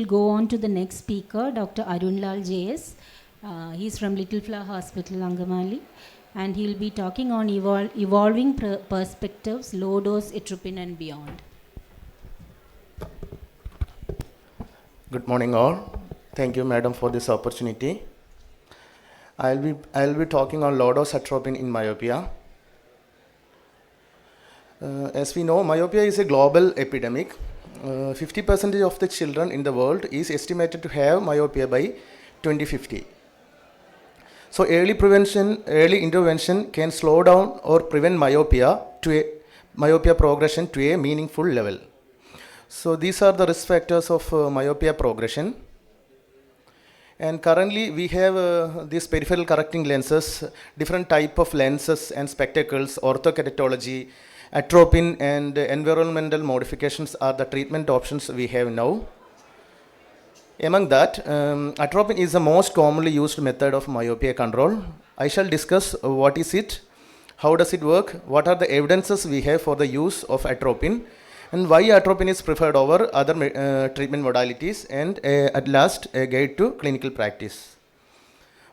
We'll go on to the next speaker, Dr. Arunlal JS. He's from Little Flower Hospital, Angamali, and he'll be talking on evolving perspectives, low dose atropine and beyond. Good morning, all. Thank you, madam, for this opportunity. I'll be talking on low dose atropine in myopia. As we know, myopia is a global epidemic. 50% of the children in the world is estimated to have myopia by 2050. So early intervention can slow down or prevent myopia progression to a meaningful level. So these are the risk factors of myopia progression. And currently we have these peripheral correcting lenses, different type of lenses and spectacles, orthokeratology, atropine and environmental modifications are the treatment options we have now. Among that, atropine is the most commonly used method of myopia control. I shall discuss what is it, how does it work, what are the evidences we have for the use of atropine, and why atropine is preferred over other treatment modalities, and at last a guide to clinical practice.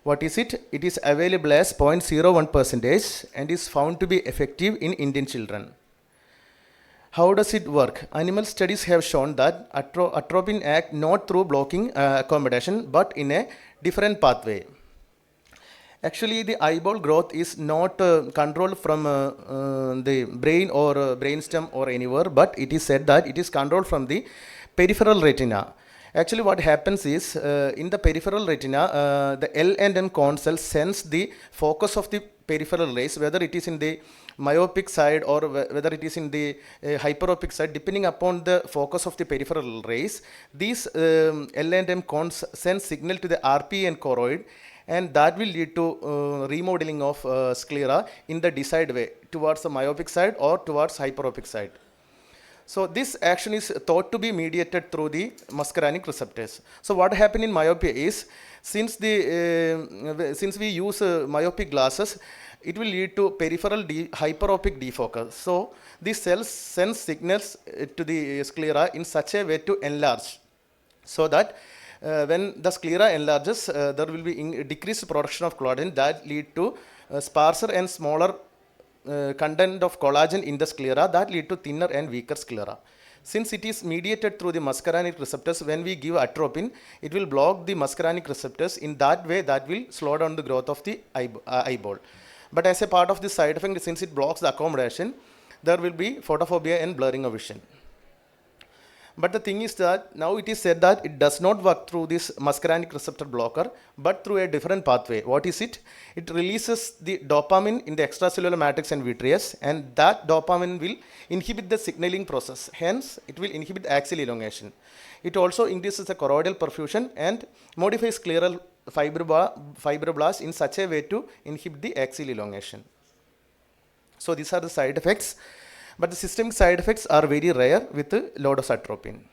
What is it? It is available as 0.01% and is found to be effective in Indian children. How does it work? Animal studies have shown that atropine acts not through blocking accommodation but in a different pathway. Actually, the eyeball growth is not controlled from the brain or brainstem or anywhere, but it is said that it is controlled from the peripheral retina. Actually, what happens is, in the peripheral retina, the L and M cone cells sense the focus of the peripheral rays, whether it is in the myopic side or whether it is in the hyperopic side, depending upon the focus of the peripheral rays. These L and M cones send signal to the RPE and choroid, and that will lead to remodeling of sclera in the desired way, towards the myopic side or towards hyperopic side. So this action is thought to be mediated through the muscarinic receptors. So what happened in myopia is, since we use myopic glasses, it will lead to peripheral hyperopic defocus. So these cells send signals to the sclera in such a way to enlarge, so that when the sclera enlarges, there will be decreased production of collagen that lead to sparser and smaller content of collagen in the sclera that lead to thinner and weaker sclera. Since it is mediated through the muscarinic receptors, when we give atropine, it will block the muscarinic receptors. In that way, that will slow down the growth of the eyeball. But as a part of the side effect, since it blocks the accommodation, there will be photophobia and blurring of vision. But the thing is that now it is said that it does not work through this muscarinic receptor blocker, but through a different pathway. What is it? It releases the dopamine in the extracellular matrix and vitreous, and that dopamine will inhibit the signaling process. Hence, it will inhibit axial elongation. It also increases the choroidal perfusion and modifies scleral fibroblasts in such a way to inhibit the axial elongation. So these are the side effects. But the systemic side effects are very rare with low dose atropine.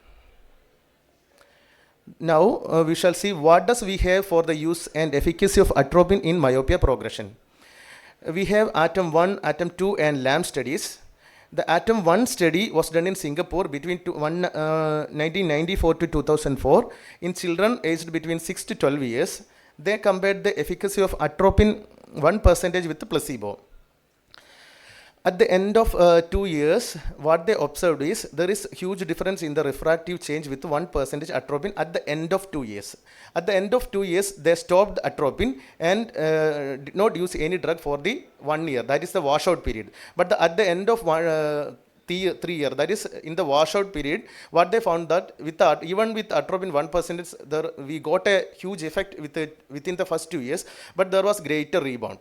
Now we shall see what does we have for the use and efficacy of atropine in myopia progression. We have ATOM 1, ATOM 2 and LAM studies. The ATOM 1 study was done in Singapore between 1994 to 2004 in children aged between 6 to 12 years. They compared the efficacy of atropine 1% with the placebo. At the end of 2 years, what they observed is there is huge difference in the refractive change with 1% atropine at the end of 2 years. At the end of 2 years, they stopped atropine and did not use any drug for the 1 year. That is the washout period. But at the end of 3 years, that is in the washout period, what they found that even with atropine 1%, we got a huge effect within the first 2 years, but there was greater rebound.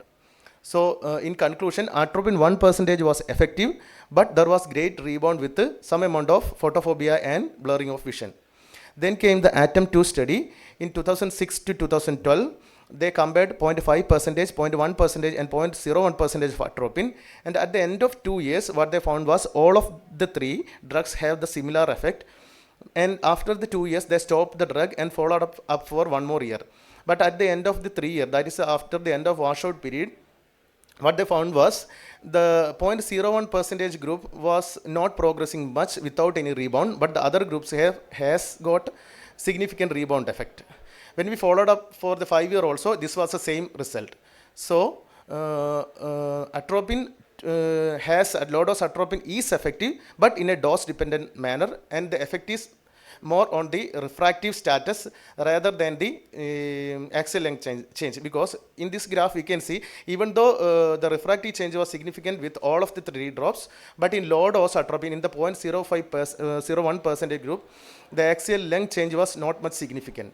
So in conclusion, atropine 1% was effective, but there was great rebound with some amount of photophobia and blurring of vision. Then came the ATOM 2 study in 2006 to 2012. They compared 0.5%, 0.1% and 0.01% of atropine. And at the end of 2 years, what they found was all of the three drugs have the similar effect. And after the 2 years, they stopped the drug and followed up for 1 more year. But at the end of the 3 years, that is after the end of washout period, what they found was the 0.01% group was not progressing much without any rebound, but the other groups has got significant rebound effect. When we followed up for the 5-year also, this was the same result. So, atropine has a low dose atropine is effective, but in a dose dependent manner, and the effect is more on the refractive status rather than the axial length change, because in this graph we can see even though the refractive change was significant with all of the 3 drops, but in low dose atropine in the 0.01% group, the axial length change was not much significant.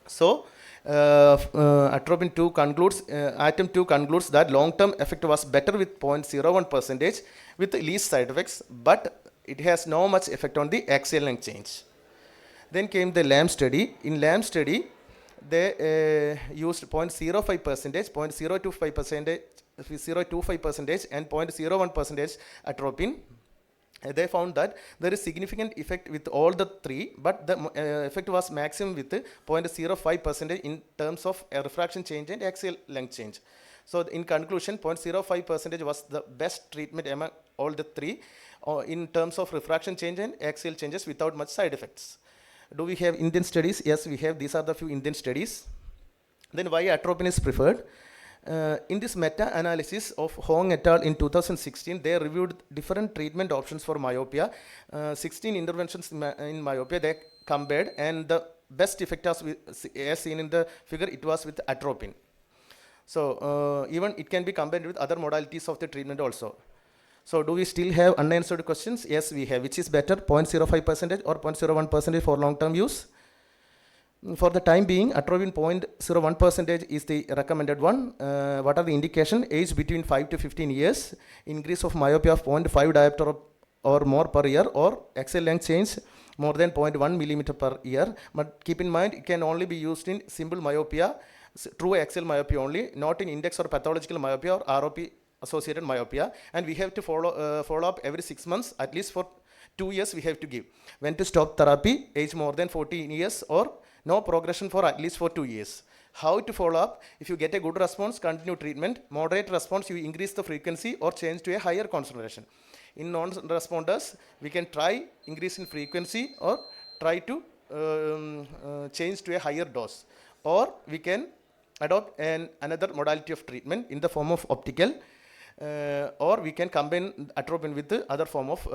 So, atropine 2 concludes, atom 2 concludes that long-term effect was better with 0.01% with least side effects, but it has no much effect on the axial length change. Then came the LAMB study. In LAMB study, they used 0.05%, 0.025%, 0.25% and 0.01% atropine. They found that there is significant effect with all the 3, but the effect was maximum with 0.05% in terms of refraction change and axial length change. So in conclusion, 0.05% was the best treatment among all the 3 in terms of refraction change and axial changes without much side effects. Do we have Indian studies? Yes, we have. These are the few Indian studies. Then why atropine is preferred? In this meta-analysis of Hong et al. In 2016, they reviewed different treatment options for myopia. 16 interventions in myopia they compared, and the best effect as seen in the figure, it was with atropine. So even it can be combined with other modalities of the treatment also. So do we still have unanswered questions? Yes, we have. Which is better, 0.05% or 0.01% for long-term use? For the time being, atropine 0.01% is the recommended one. What are the indication? Age between 5 to 15 years, increase of myopia of 0.5 diopter or more per year, or axial length change more than 0.1 millimeter per year. But keep in mind, it can only be used in simple myopia, true axial myopia only, not in index or pathological myopia or ROP associated myopia, and we have to follow up every 6 months, at least for 2 years we have to give. When to stop therapy, age more than 14 years, or no progression for at least for 2 years. How to follow up? If you get a good response, continue treatment. Moderate response, you increase the frequency or change to a higher concentration. In non-responders, we can try increase in frequency or try to change to a higher dose, or we can adopt another modality of treatment in the form of optical, or we can combine atropine with the other form of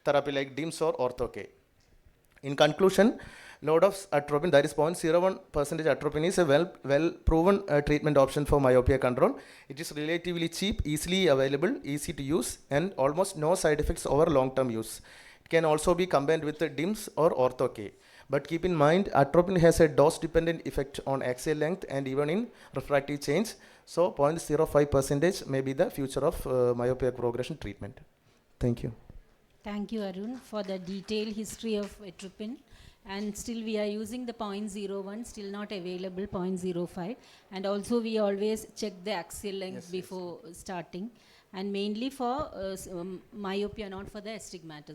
therapy like DIMS or ortho-K. In conclusion, low dose atropine, that is 0.01% atropine, is a well proven treatment option for myopia control. It is relatively cheap, easily available, easy to use, and almost no side effects over long-term use. It can also be combined with the DIMS or ortho-K. But keep in mind, atropine has a dose-dependent effect on axial length and even in refractive change. So 0.05% may be the future of myopia progression treatment. Thank you. Thank you, Arun, for the detailed history of atropine. And still we are using the 0.01, still not available 0.05. And also we always check the axial length before starting. And mainly for myopia, not for the astigmatism.